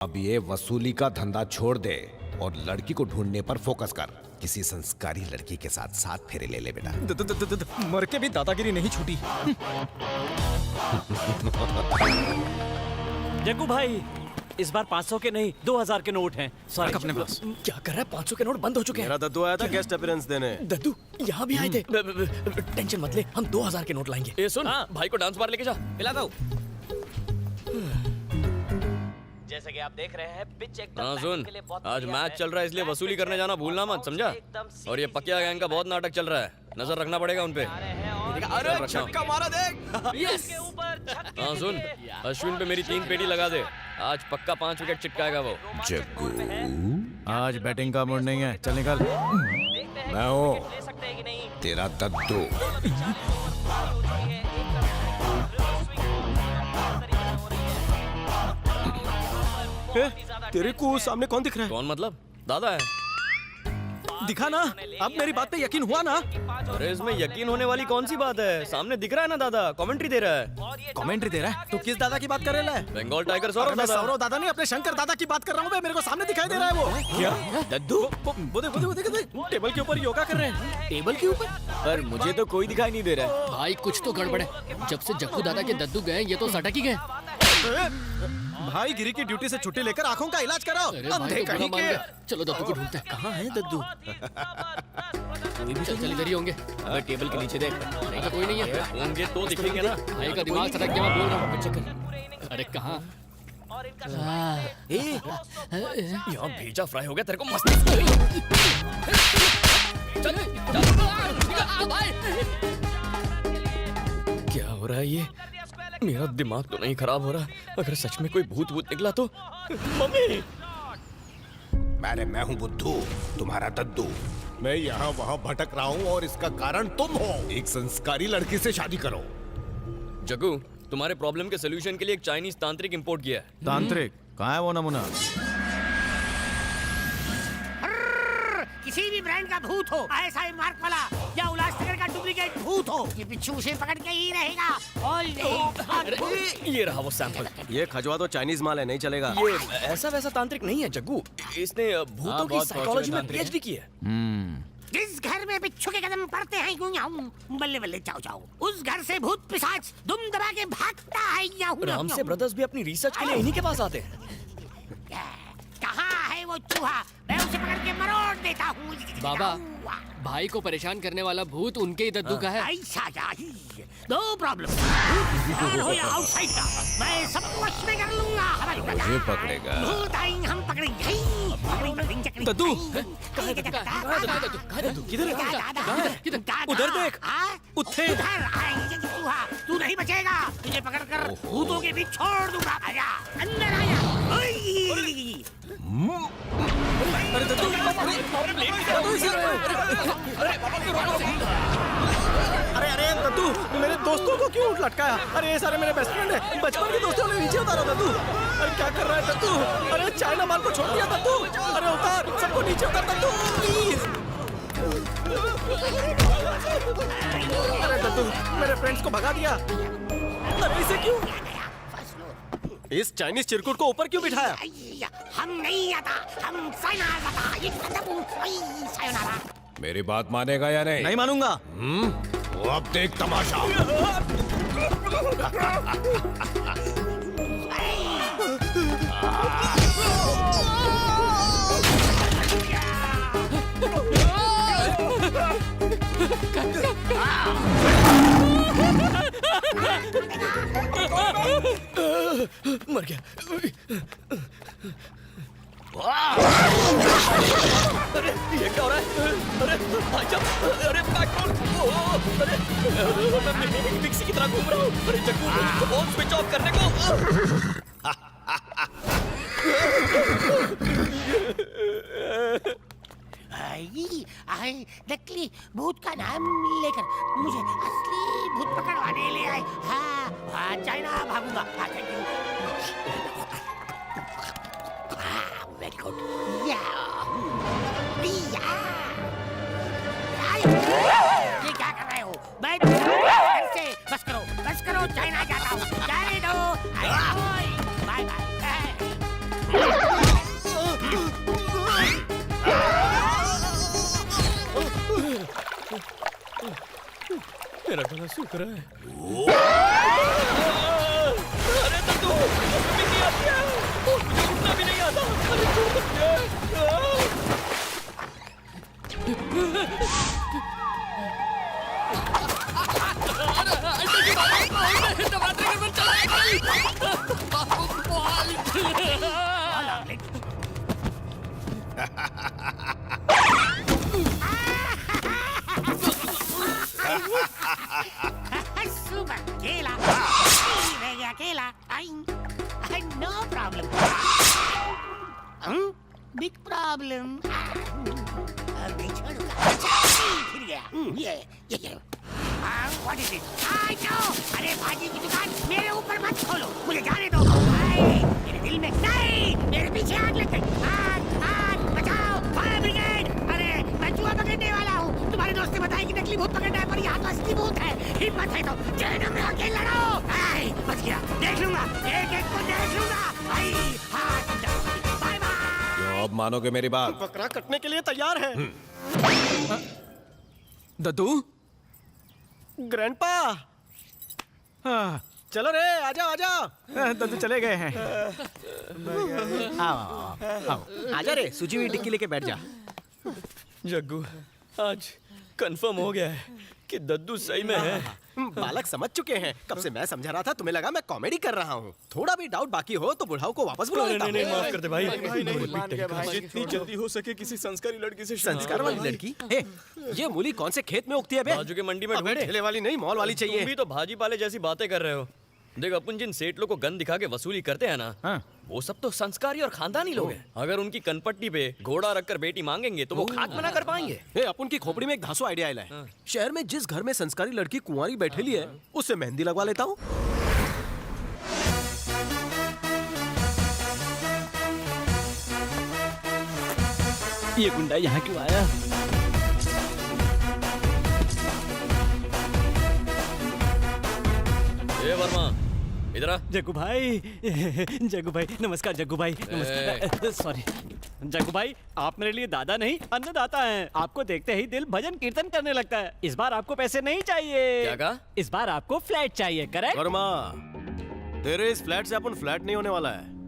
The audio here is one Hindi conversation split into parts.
अब ये वसूली का धंधा छोड़ दे और लड़की को ढूंढने पर फोकस कर। किसी संस्कारी लड़की के साथ साथ फेरे ले ले बेटा। मर के भी दादागिरी नहीं छूटी। जग्गू भाई, इस बार 500 के नहीं 2000 के नोट हैं। सॉरी अपने पास। क्या कर रहा है? 500 के नोट बंद हो चुके हैं। मेरा दद्दू आया था गेस्ट अपीयरेंस देने। दद्दू यहाँ भी आए थे। टेंशन मत ले, हम 2000 के नोट लाएंगे। ए सुन, भाई को डांस बार लेके जा, पिलाता हूँ। जैसे कि आप देख रहे हैं पिच एकदम हाँ सुन, के लिए बहुत आज बढ़िया मैच है। चल रहा है इसलिए वसूली करने जाना भूलना मत, समझा? और ये पकिया गैंग का बहुत नाटक चल रहा है, नजर रखना पड़ेगा उनपे। अरे छक्का मारा देख। यस। हाँ सुन, अश्विन पे मेरी 3 पेटी लगा दे, आज पक्का 5 विकेट चिटकाएगा वो। जग्गू, आज बैटिंग का मूड नहीं है, चल निकल। मैं हूँ तेरा दद्दू। तेरे को सामने कौन दिख रहा है? कौन मतलब? दादा है। दिखा ना, अब मेरी बात पे यकीन हुआ ना? अरे इसमें यकीन होने वाली कौन सी बात है? सामने दिख रहा है ना दादा, कमेंट्री दे रहा है। कमेंट्री दे रहा है? तू किस दादा की बात कर रहा है? बंगाल टाइगर अरे मैं दादा। सौरव दादा नहीं, अपने शंकर दादा की बात कर रहा हूँ। मेरे को सामने दिखाई दे रहा है वो। क्या? दद्दू? वो देख, टेबल के ऊपर योगा कर रहे हैं। टेबल के ऊपर? पर मुझे तो कोई दिखाई नहीं दे रहा है। भाई कुछ तो गड़बड़ है। जब से जग्गू दादा के दद्दू गए ये तो सटक ही गए। भाई गिरी की ड्यूटी से छुट्टी लेकर आंखों का इलाज कराओ। अरे भाई तो बुरा मान गया। चलो दद्दू को ढूंढते हैं। कहाँ है दद्दू? चल चल इधर ही होंगे। अबे टेबल के नीचे देख। नहीं तो कोई नहीं है। होंगे तो दिखेंगे ना। भाई का दिमाग सटक गया, मैं बोल रहा हूँ। अरे कहाँ? यहाँ भेजा फ्राई हो गया तेरे को मस्त। क्या हो रहा है ये? मेरा दिमाग तो नहीं खराब हो रहा। अगर सच में कोई भूत भूत निकला तो? मम्मी! मैं हूँ बुद्धू, तुम्हारा दद्दू। मैं यहाँ वहाँ भटक रहा हूँ और इसका कारण तुम हो। एक संस्कारी लड़की से शादी करो। जग्गू, तुम्हारे प्रॉब्लम के सोल्यूशन के लिए एक चाइनीज तांत्रिक इंपोर्ट किया है। तांत्रिक कहाँ है वो नमूना? किसी भी ब्रांड का भूत हो, ISI मार्क वाला या उल्लासनगर का डुप्लीकेट भूत हो, ये बिच्छू उसे पकड़ के ही रहेगा। All day. ये रहा वो सैंपल। ये खजवा तो चाइनीज माल है, नहीं चलेगा। ये ऐसा वैसा तांत्रिक नहीं है जग्गू, इसने भूतों की साइकोलॉजी में PhD की है। जिस घर में बिच्छू के कदम पड़ते हैं यूं याऊं, बल्ले बल्ले चाओ चाओ, उस घर से भूत पिशाच दुम दबा के भागता है याऊं। रामसे ब्रदर्स भी अपनी रिसर्च के लिए इन्हीं के पास आते हैं। कहाँ है वो चूहा? मैं उसे पकड़ के मरोड़ देता हूँ। बाबा, भाई को परेशान करने वाला भूत उनके ही दद्दू का है। ऐसा जाही, नो प्रॉब्लम। हो या आउटसाइड का, मैं सब वश में कर लूंगा। मुझे पकड़ेगा। भूत आएंगे, हम पकड़ेंगे। दद्दू, कहाँ है दद्दू? किधर है? उधर देख, उत्थे। उधर आएंगे चूहा, तू नहीं बचेगा। तुझे पकड़कर भूतों के बीच छोड़ दूंगा। आजा, अंदर आया। अरे दद्दू, अरे दद्दू, मेरे दोस्तों को क्यों लटकाया? अरे ये सारे मेरे बेस्ट फ्रेंड है, बचपन के दोस्तों ने नीचे उतारा दद्दू। अरे क्या कर रहा है दद्दू? अरे चाइना माल को छोड़ दिया दद्दू। अरे उतार, सबको नीचे उतार दद्दू, प्लीज। अरे दद्दू, मेरे फ्रेंड्स को भगा दिया। अरे इसे क्यों? इस चाइनीज चिरकुट को ऊपर क्यों बिठाया? हम नहीं आता, हम सायोनारा। मेरी बात मानेगा या नहीं? नहीं मानूंगा। वो अब देख तमाशा। मर गया। अरे ये क्या हो रहा है? अरे भाई साहब, अरे बैकबोन, अरे मैं मिक्सी की तरह घूम रहा हूँ। अरे जग्गू, फोन स्विच ऑफ करने को। नकली भूत का नाम लेकर मुझे असली भूत पकड़वाने ले आए। हाँ, चाइना भागूंगा। Thank you. Very good. ये क्या कर रहे हो? मैं घर से बस करो, चाइना जाता हूँ। जाने दो। Bye bye. साला सूख रहा है। अरे दद्दू, भी नहीं आती है और मुझे उठना भी नहीं आता। अरे छोड़ दो सुपर केला रह गया केला नो प्रॉब्लम बिग प्रॉब्लम नहीं छोड़ूंगा फिर गया ये what is it I know अरे भाजी की दुकान मेरे ऊपर मत खोलो मुझे जाने दो मेरे दिल में नहीं मेरे पीछे आग लग गई आग बचाओ फायर ब्रिगेड अरे मैं चूहा पकड़ने वाला हूँ तुम्हारे दोस्त ने बताया कि नकली भूत पकड़ना है पर यहाँ तो असली भूत है हिम्मत है तो जहन्नम में आके लड़ो बच गया देख लूंगा एक को देख लूंगा बाय बाय अब मानोगे मेरी बात? बकरा कटने के लिए तैयार है। दद्दू, ग्रैंडपा, चलो रे, आजा आजा। दद्दू चले गए हैं। आओ आजा रे, सूजी हुई टिक्की लेके बैठ जा। जग्गू, आज कंफर्म हो गया है कि दद्दू सही में है। बालक समझ चुके हैं। कब से मैं समझा रहा था, तुम्हें लगा मैं कॉमेडी कर रहा हूँ। थोड़ा भी डाउट बाकी हो तो बुढ़ाऊ को वापस बुला लेता हूँ। नहीं, माफ कर दे भाई। जितनी जल्दी हो सके किसी संस्कारी लड़की से संस्कार वाली लड़की? ये मूली कौन से खेत में उगती है बे? बाजू के मंडी में अबे, ढूंढे। ठेले वाली नहीं, मॉल वाली चाहिए। तुम भी तो भाजी पाले जैसी बातें कर रहे हो। देख, अपन जिन सेठ लोग को गन दिखा के वसूली करते हैं ना, वो सब तो संस्कारी और खानदानी लोग हैं। अगर उनकी कनपट्टी पे घोड़ा रखकर बेटी मांगेंगे तो वो खाक मना कर पाएंगे। अपन की खोपड़ी में एक धांसू आइडिया आया है। शहर में जिस घर में संस्कारी लड़की कुंवारी बैठेली है, उससे मेहंदी लगवा लेता हूँ। ये गुंडा यहाँ क्यों आया? ए वर्मा, इधर आ। जग्गू भाई, नमस्कार जग्गू भाई, नमस्कार। सॉरी जग्गू भाई, आप मेरे लिए दादा नहीं अन्नदाता हैं। आपको देखते ही दिल भजन कीर्तन करने लगता है। इस बार आपको पैसे नहीं चाहिए। क्या कहा? इस बार आपको फ्लैट चाहिए, करेक्ट? वर्मा, तेरे इस फ्लैट से अपन फ्लैट नहीं होने वाला है।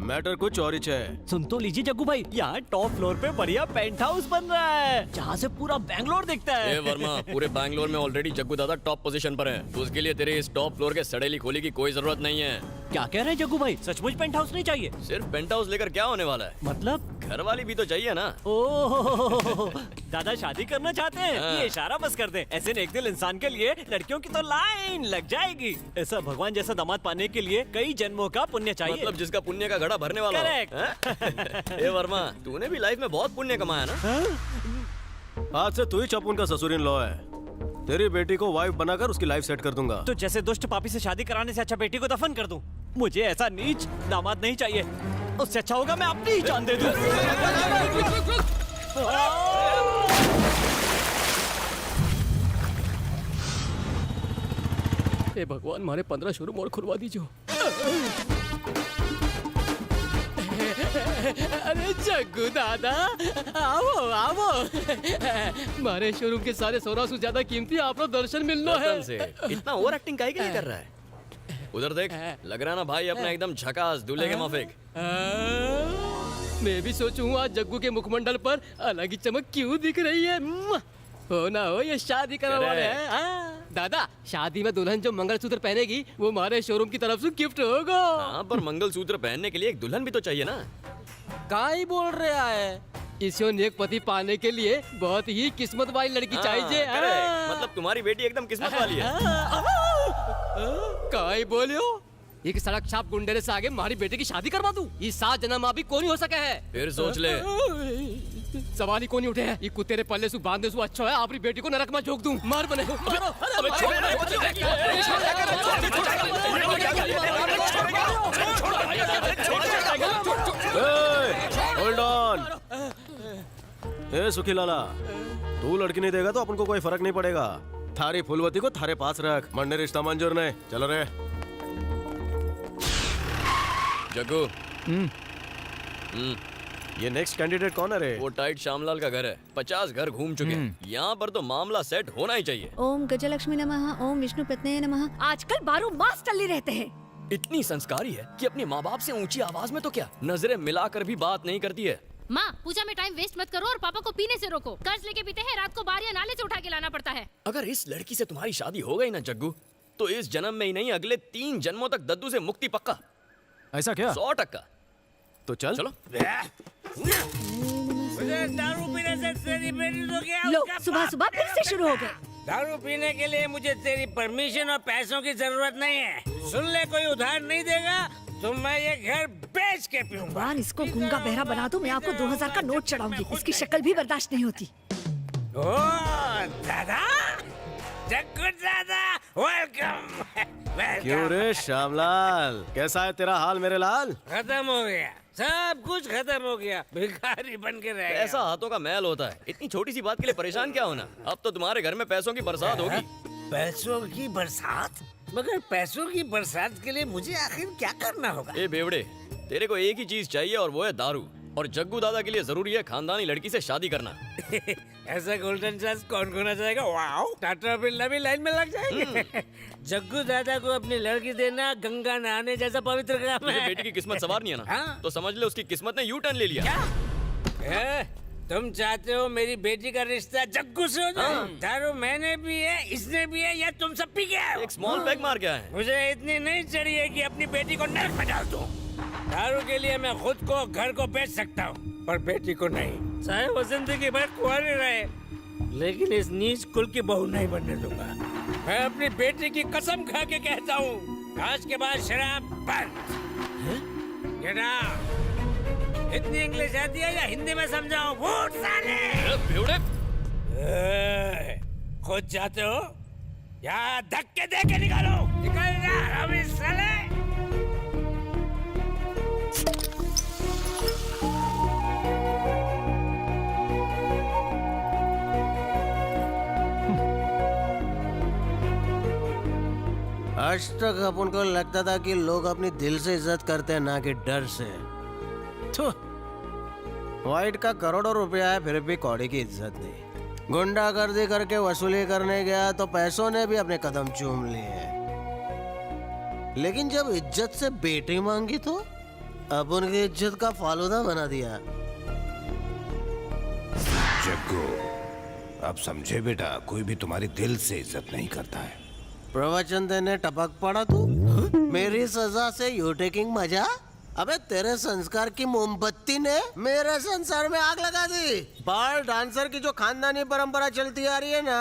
मैटर कुछ और ही है। सुन तो लीजिए जग्गू भाई, यहाँ टॉप फ्लोर पे बढ़िया पेंट हाउस बन रहा है, जहाँ से पूरा बैंगलोर दिखता है। ए वर्मा, पूरे बैंगलोर में ऑलरेडी जग्गू दादा टॉप पोजीशन पर है। तो उसके लिए तेरे इस टॉप फ्लोर के सड़ेली खोली की कोई जरूरत नहीं है। क्या कह रहे हैं जग्गू भाई? सचमुच पेंट हाउस नहीं चाहिए? सिर्फ पेंट हाउस लेकर क्या होने वाला है? मतलब घर वाली भी तो चाहिए ना। ओह, दादा शादी करना चाहते हैं? हाँ। ये इशारा बस कर दे। ऐसे नेक दिल इंसान के लिए लड़कियों की तो लाइन लग जाएगी। ऐसा भगवान जैसा दामाद पाने के लिए कई जन्मों का पुण्य चाहिए। मतलब जिसका पुण्य का घड़ा भरने वाला हो। Correct। ए वर्मा, तूने भी लाइफ में बहुत पुण्य कमाया ना। आज से तू ही चौपुन का ससुर इन लॉ है। तेरी बेटी को वाइफ बनाकर उसकी लाइफ सेट कर दूंगा। तो जैसे दुष्ट पापी से शादी कराने से अच्छा बेटी को दफन कर दूं। मुझे ऐसा नीच दामाद नहीं चाहिए। उससे अच्छा होगा मैं अपनी ही जान दे दूं। हे भगवान, मारे 15 शोरूम और खुलवा दीजिए। अरे जग्गू दादा, आओ आओ। मारे शोरूम के सारे 16 से ज्यादा कीमती आपको दर्शन मिलना है। से इतना ओवर एक्टिंग काहे के लिए कर रहा है? उधर देख, लग रहा ना भाई अपना एकदम झकास दूल्हे के माफिक। मैं भी सोचूं आज जग्गू के मुखमंडल पर अलग ही चमक क्यों दिख रही है। हो ना हो, ये शादी करने वाले हैं। दादा, शादी में दुल्हन जो मंगलसूत्र पहनेगी वो हमारे शोरूम की तरफ से गिफ्ट होगा। हाँ, पर मंगलसूत्र पहनने के लिए एक दुल्हन भी तो चाहिए ना। का ही बोल रहा है? इसे नेक पति पाने के लिए बहुत ही किस्मत वाली लड़की चाहिए। correct। मतलब तुम्हारी बेटी एकदम किस्मत वाली है। का ही बोलियो? एक सड़क छाप गुंडे से आगे हमारी बेटी की शादी करवा दूं? ये 7 जन्म अभी कौन ही हो सके है। फिर सोच ले। सवाल ही कौन ही उठे है। ये कुत्ते रे पल्ले से बांधने से अच्छा है अपनी बेटी को नरक में झोंक दूं। मार बने मारो। Hold on. ए सुखी लाला, तू लड़की नहीं देगा तो अपन को कोई फर्क नहीं पड़ेगा। थारी फूलवती को थारे पास रख। मंडे रिश्ता मंजूर नहीं। चलो रे। जग्गू, ये नेक्स्ट कैंडिडेट कौन है रे? वो टाइट श्यामलाल का घर है, 50 घर घूम चुके हैं। यहाँ पर तो मामला सेट होना ही चाहिए। ओम गजलक्ष्मी नमः, ओम विष्णु पत्नी नमः। आजकल 12 मास टल्ली रहते हैं। इतनी संस्कारी है कि अपने माँ बाप से ऊंची आवाज में तो क्या, नजरें मिलाकर भी बात नहीं करती है। माँ, पूजा में टाइम वेस्ट मत करो और पापा को पीने से रोको। कर्ज लेके पीते हैं, रात को बाहर या नाले से उठा के लाना पड़ता है। अगर इस लड़की से तुम्हारी शादी हो गई ना जग्गू, तो इस जन्म में ही नहीं अगले 3 जन्मों तक दद्दू से मुक्ति पक्का। ऐसा क्या? 100%। तो चल चलो। मुझे दारू पीने से तेरी बेटी तो क्या? लो सुबह सुबह फिर से शुरू हो गए। दारू पीने के लिए मुझे तेरी परमिशन और पैसों की जरूरत नहीं है। सुन ले, कोई उधार नहीं देगा तो मैं ये घर बेच के पीऊंगा। यार इसको गूंगा बहरा बना दो, मैं आपको 2000 का नोट चढ़ाऊंगी। इसकी शक्ल भी बर्दाश्त नहीं होती। ओ दादा, जग्गू दादा, वेलकम। क्यों रे श्यामलाल, कैसा है तेरा हाल मेरे लाल? खत्म हो गया, सब कुछ खत्म हो गया। भिखारी बन के रह ऐसा हाथों का मैल होता है। इतनी छोटी सी बात के लिए परेशान क्या होना। अब तो तुम्हारे घर में पैसों की बरसात होगी। पैसों की बरसात? मगर पैसों की बरसात के लिए मुझे आखिर क्या करना होगा? ए बेवड़े, तेरे को एक ही चीज चाहिए और वो है दारू। और जग्गू दादा के लिए जरूरी है खानदानी लड़की से शादी करना। ऐसा गोल्डन चांस कौन खोना चाहेगा? वाओ, टाटा बिरला भी लाइन में लग जाएंगे। जग्गू दादा को अपनी लड़की देना गंगा नहाने जैसा पवित्र काम तुझे है। बेटी की किस्मत सवार नहीं है ना? हाँ। तो समझ ले उसकी किस्मत ने यू टर्न ले लिया। क्या? तुम चाहते हो मेरी बेटी का रिश्ता जग्गू से हो जाए? दारू मैंने भी है, इसने भी है, या तुम सब पी गए हो? एक स्मॉल पैक मार गया है। मुझे इतनी नहीं चाहिए कि अपनी बेटी को नरक में डाल दूं। दारू के लिए मैं खुद को, घर को बेच सकता हूँ, पर बेटी को नहीं। चाहे वो जिंदगी भर कुंवारी रहे, लेकिन इस नीच कुल की बहू नहीं बनने दूंगा। मैं अपनी बेटी की कसम खा के कहता हूँ, आज के बाद शराब बंद। Get out! इतनी इंग्लिश आती है या हिंदी में समझाऊं? फूट साले! बेवड़े, खुद जाते हो या धक्के दे के निकालो? निकल जा अभी साले! आज तक अपन को लगता था कि लोग अपनी दिल से इज्जत करते हैं, ना कि डर से। थू, वाइट का करोड़ों रुपया है, फिर भी कौड़ी की इज्जत नहीं। गुंडागर्दी करके वसूली करने गया तो पैसों ने भी अपने कदम चूम लिए, लेकिन जब इज्जत से बेटी मांगी तो अब उनकी इज्जत का फालूदा बना दिया। जग्गू, अब समझे बेटा, कोई भी तुम्हारी दिल से इज्जत नहीं करता है। प्रवचन देने टपक पड़ा तू। मेरी सजा से यू टेकिंग मजा? अबे तेरे संस्कार की मोमबत्ती ने मेरे संसार में आग लगा दी। बाल डांसर की जो खानदानी परंपरा चलती आ रही है ना,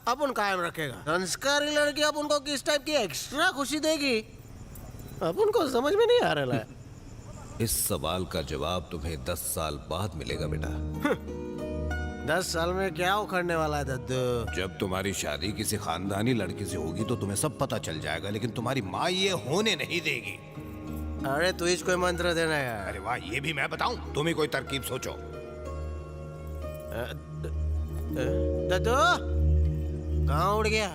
अब उन कायम रखेगा। संस्कारी लड़की अब उनको किस टाइप की एक्स्ट्रा खुशी देगी, अब उनको समझ में नहीं आ रहा है। इस सवाल का जवाब तुम्हें 10 साल बाद मिलेगा बेटा। 10 साल में क्या उखड़ने वाला है दद्दू? जब तुम्हारी शादी किसी खानदानी लड़की से होगी तो तुम्हें सब पता चल जाएगा, लेकिन तुम्हारी माँ ये होने नहीं देगी। अरे तू ही कोई मंत्र देना यार। अरे वाह, ये भी मैं बताऊं? तुम ही कोई तरकीब सोचो। दद्दू कहाँ उड़ गया?